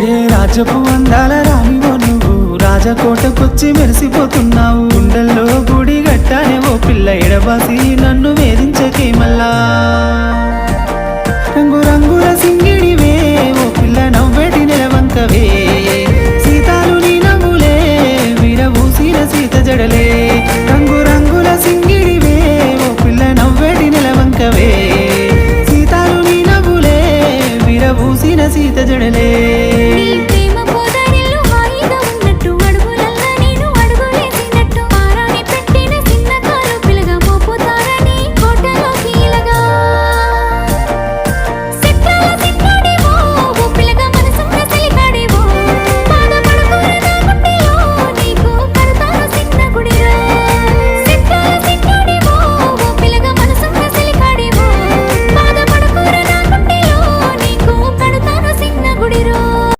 ఏ రాజపు అందాల రానివో నువ్వు రాజకోటకొచ్చి మెరిసిపోతున్నావు. గుండెల్లో గుడి గట్టానే ఓ పిల్ల ఎడబాసి నన్ను వేధించకే మల్లా. రంగు రంగుల సింగిడివే ఓ పిల్ల నవ్వేటి నెలవంకవే. సీతాలు నీ నవ్వులే విరబూసిన సీత జడలే. రంగు రంగుల సింగిడివే ఓ పిల్ల నవ్వేటి నెలవంకవే. సీతాలు నీ నవ్వులే విరబూసిన సీత జడలే.